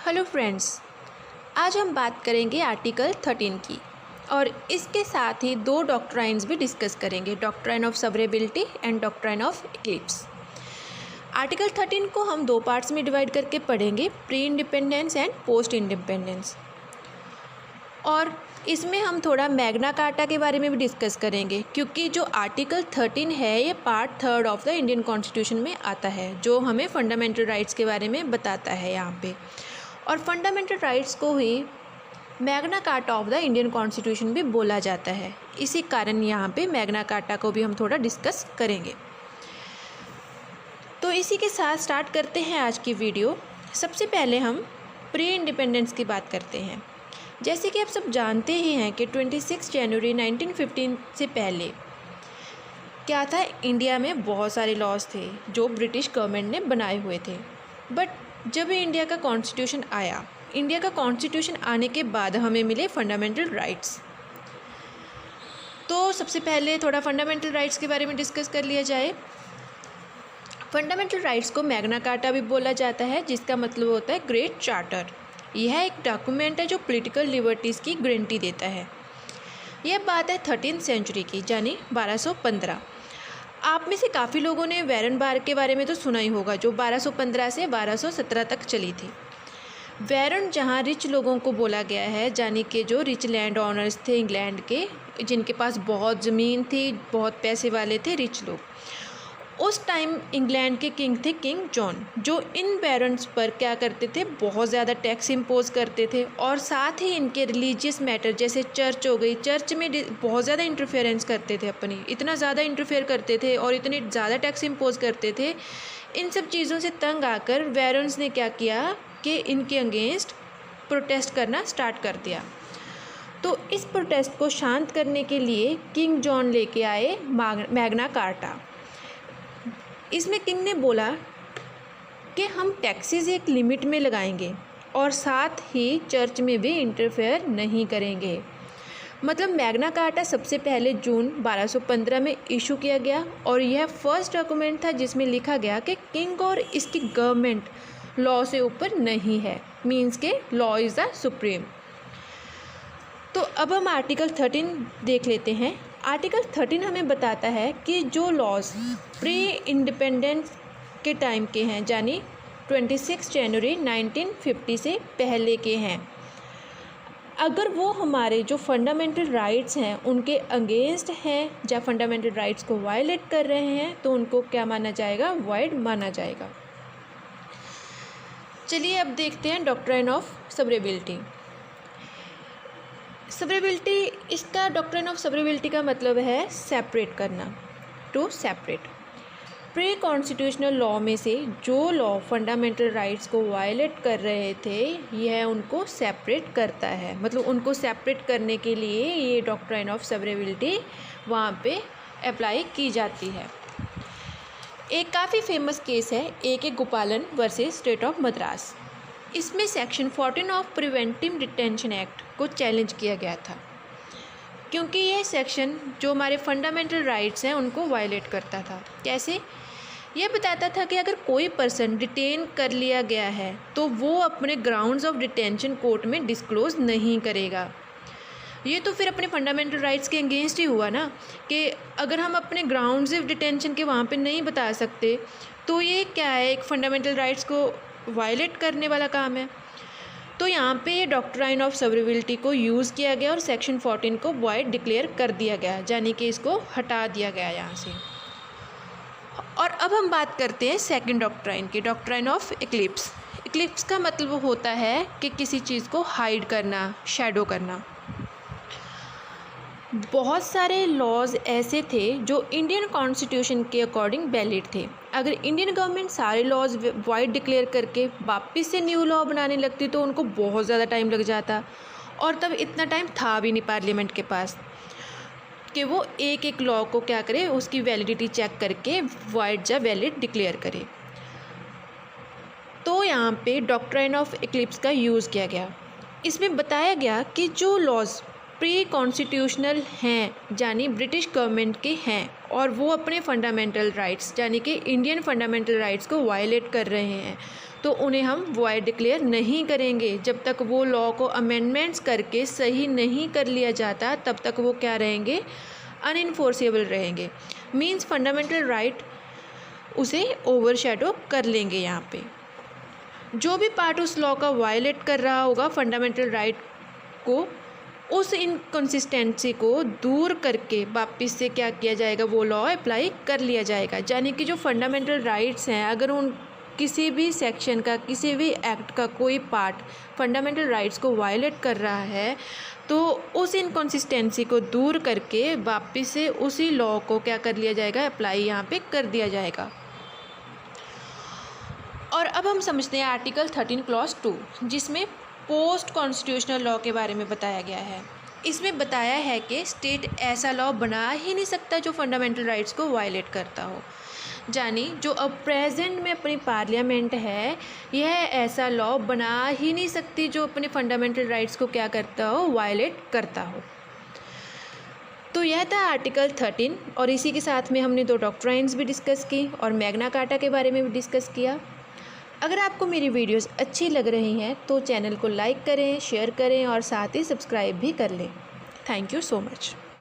Hello friends, आज हम बात करेंगे आर्टिकल 13 की और इसके साथ ही दो डॉक्ट्राइन्स भी डिस्कस करेंगे, doctrine of severability and doctrine of eclipse. Article 13 को हम दो पार्ट्स में डिवाइड करके पढ़ेंगे, pre independence and post independence. और इसमें हम थोड़ा मैग्ना कार्टा के बारे में भी डिस्कस करेंगे, क्योंकि जो आर्टिकल 13 है ये part 3 of the Indian constitution में आता है, जो हमें फंडामेंटल राइट्स के बारे में बताता है यहाँ पे। और फंडामेंटल राइट्स को ही Magna Carta of the Indian constitution भी बोला जाता है। इसी कारण यहाँ पे मैग्ना कार्टा को भी हम थोड़ा डिस्कस करेंगे। तो इसी के साथ स्टार्ट करते हैं आज की वीडियो। सबसे पहले हम प्री इंडिपेंडेंस की बात करते हैं। जैसे कि आप सब जानते ही हैं कि 26 जनवरी 1915 से पहले क्या था, इंडिया में बहुत सारे लॉज थे जो ब्रिटिश गवर्नमेंट ने बनाए हुए थे। बट जब इंडिया का कॉन्स्टिट्यूशन आया, इंडिया का कॉन्स्टिट्यूशन आने के बाद हमें मिले फंडामेंटल राइट्स। तो सबसे पहले थोड़ा फंडामेंटल राइट्स के बारे में डिस्कस कर लिया जाए। फंडामेंटल राइट्स को मैग्ना कार्टा भी बोला जाता है, जिसका मतलब होता है ग्रेट चार्टर। यह एक डॉक्यूमेंट है जो पॉलिटिकल लिबर्टीज़ की गारंटी देता है। यह बात है 13th सेंचुरी की, यानी 1215। आप में से काफ़ी लोगों ने वैरन बार के बारे में तो सुना ही होगा, जो 1215 से 1217 तक चली थी। वैरन जहाँ रिच लोगों को बोला गया है, यानी कि जो रिच लैंड ऑनर्स थे इंग्लैंड के, जिनके पास बहुत ज़मीन थी, बहुत पैसे वाले थे, रिच लोग। उस टाइम इंग्लैंड के किंग थे किंग जॉन, जो इन बैरन्स पर क्या करते थे, बहुत ज़्यादा टैक्स इम्पोज करते थे। और साथ ही इनके रिलीजियस मैटर जैसे चर्च हो गई, चर्च में बहुत ज़्यादा इंटरफेरेंस करते थे, अपनी इतना ज़्यादा इंटरफेयर करते थे और इतने ज़्यादा टैक्स इम्पोज करते थे। इन सब चीज़ों से तंग आकर बैरन्स ने क्या किया कि इनके अगेंस्ट प्रोटेस्ट करना स्टार्ट कर दिया। तो इस प्रोटेस्ट को शांत करने के लिए किंग जॉन लेके आए मैग्ना कार्टा। इसमें किंग ने बोला कि हम टैक्सेस एक लिमिट में लगाएंगे और साथ ही चर्च में भी इंटरफेयर नहीं करेंगे। मतलब मैग्ना कार्टा सबसे पहले जून 1215 में इशू किया गया और यह फर्स्ट डॉक्यूमेंट था जिसमें लिखा गया कि किंग और इसकी गवर्नमेंट लॉ से ऊपर नहीं है, मीन्स के लॉ इज़ द सुप्रीम। तो अब हम आर्टिकल 13 देख लेते हैं। आर्टिकल 13 हमें बताता है कि जो लॉज प्री इंडिपेंडेंस के टाइम के हैं, यानी 26 जनवरी 1950 से पहले के हैं, अगर वो हमारे जो फंडामेंटल राइट्स हैं उनके अगेंस्ट हैं या फंडामेंटल राइट्स को वायलेट कर रहे हैं, तो उनको क्या माना जाएगा, वॉइड माना जाएगा। चलिए अब देखते हैं डॉक्ट्राइन ऑफ सब्रेबिलिटी। सब्रेबिलिटी, इसका डॉक्ट्राइन ऑफ सब्रेबिलिटी का मतलब है सेपरेट करना, to separate. Pre constitutional law में से जो लॉ फंडामेंटल राइट्स को वायलेट कर रहे थे, यह उनको सेपरेट करता है। मतलब उनको सेपरेट करने के लिए ये डॉक्ट्राइन ऑफ सब्रेबिलिटी वहाँ पे अप्लाई की जाती है। एक काफ़ी फेमस केस है AK गोपालन वर्सेस स्टेट ऑफ मद्रास। इसमें section 14 of preventive detention act को चैलेंज किया गया था, क्योंकि ये सेक्शन जो हमारे फंडामेंटल राइट्स हैं उनको वायलेट करता था। कैसे? यह बताता था कि अगर कोई पर्सन डिटेन कर लिया गया है तो वो अपने ग्राउंड्स ऑफ डिटेंशन कोर्ट में डिस्क्लोज़ नहीं करेगा। ये तो फिर अपने फंडामेंटल राइट्स के अगेंस्ट ही हुआ ना, कि अगर हम अपने ग्राउंड्स ऑफ डिटेंशन के वहाँ पे नहीं बता सकते तो ये क्या है, एक फंडामेंटल राइट्स को वायलेट करने वाला काम है। तो यहाँ पे ये डॉक्ट्राइन ऑफ सब्रेबिलिटी को यूज़ किया गया और सेक्शन 14 को वॉइड डिक्लेयर कर दिया गया, यानी कि इसको हटा दिया गया यहाँ से। और अब हम बात करते हैं सेकंड डॉक्ट्राइन की, डॉक्ट्राइन ऑफ इक्लिप्स। इक्लिप्स का मतलब होता है कि किसी चीज़ को हाइड करना, शैडो करना। बहुत सारे लॉज ऐसे थे जो इंडियन कॉन्स्टिट्यूशन के अकॉर्डिंग वैलिड थे। अगर इंडियन गवर्नमेंट सारे लॉज वाइड डिक्लेयर करके वापस से न्यू लॉ बनाने लगती तो उनको बहुत ज़्यादा टाइम लग जाता, और तब इतना टाइम था भी नहीं पार्लियामेंट के पास कि वो एक एक लॉ को क्या करे, उसकी वैलिडिटी चेक करके वाइड या वैलिड डिक्लेयर करे। तो यहाँ पे डॉक्ट्राइन ऑफ इक्लिप्स का यूज़ किया गया। इसमें बताया गया कि जो लॉज प्री कॉन्स्टिट्यूशनल हैं, यानी ब्रिटिश गवर्नमेंट के हैं, और वो अपने फंडामेंटल राइट्स यानी कि इंडियन फंडामेंटल राइट्स को वायलेट कर रहे हैं, तो उन्हें हम वॉइड डिक्लेयर नहीं करेंगे। जब तक वो लॉ को अमेंडमेंट्स करके सही नहीं कर लिया जाता तब तक वो क्या रहेंगे, अनइन्फोर्सेबल रहेंगे। मीन्स फंडामेंटल राइट उसे ओवरशैडो कर लेंगे। यहाँ पे जो भी पार्ट उस लॉ का वायलेट कर रहा होगा फंडामेंटल राइट को, उस इनकन्सिस्टेंसी को दूर करके वापस से क्या किया जाएगा, वो लॉ अप्लाई कर लिया जाएगा। यानी कि जो फंडामेंटल राइट्स हैं, अगर उन किसी भी सेक्शन का, किसी भी एक्ट का कोई पार्ट फंडामेंटल राइट्स को वायलेट कर रहा है तो उस इनकन्सिस्टेंसी को दूर करके वापस से उसी लॉ को क्या कर लिया जाएगा, अप्लाई यहाँ पे कर दिया जाएगा। और अब हम समझते हैं आर्टिकल 13 क्लॉज 2, जिसमें पोस्ट कॉन्स्टिट्यूशनल लॉ के बारे में बताया गया है। इसमें बताया है कि स्टेट ऐसा लॉ बना ही नहीं सकता जो फंडामेंटल राइट्स को वायलेट करता हो। यानी जो अब प्रेजेंट में अपनी पार्लियामेंट है, यह ऐसा लॉ बना ही नहीं सकती जो अपने फंडामेंटल राइट्स को क्या करता हो, वायलेट करता हो। तो यह था आर्टिकल 13 और इसी के साथ में हमने 2 डॉक्ट्राइन्स भी डिस्कस की और मैग्ना कार्टा के बारे में भी डिस्कस किया। अगर आपको मेरी वीडियोस अच्छी लग रही हैं तो चैनल को लाइक करें, शेयर करें और साथ ही सब्सक्राइब भी कर लें। Thank you so much.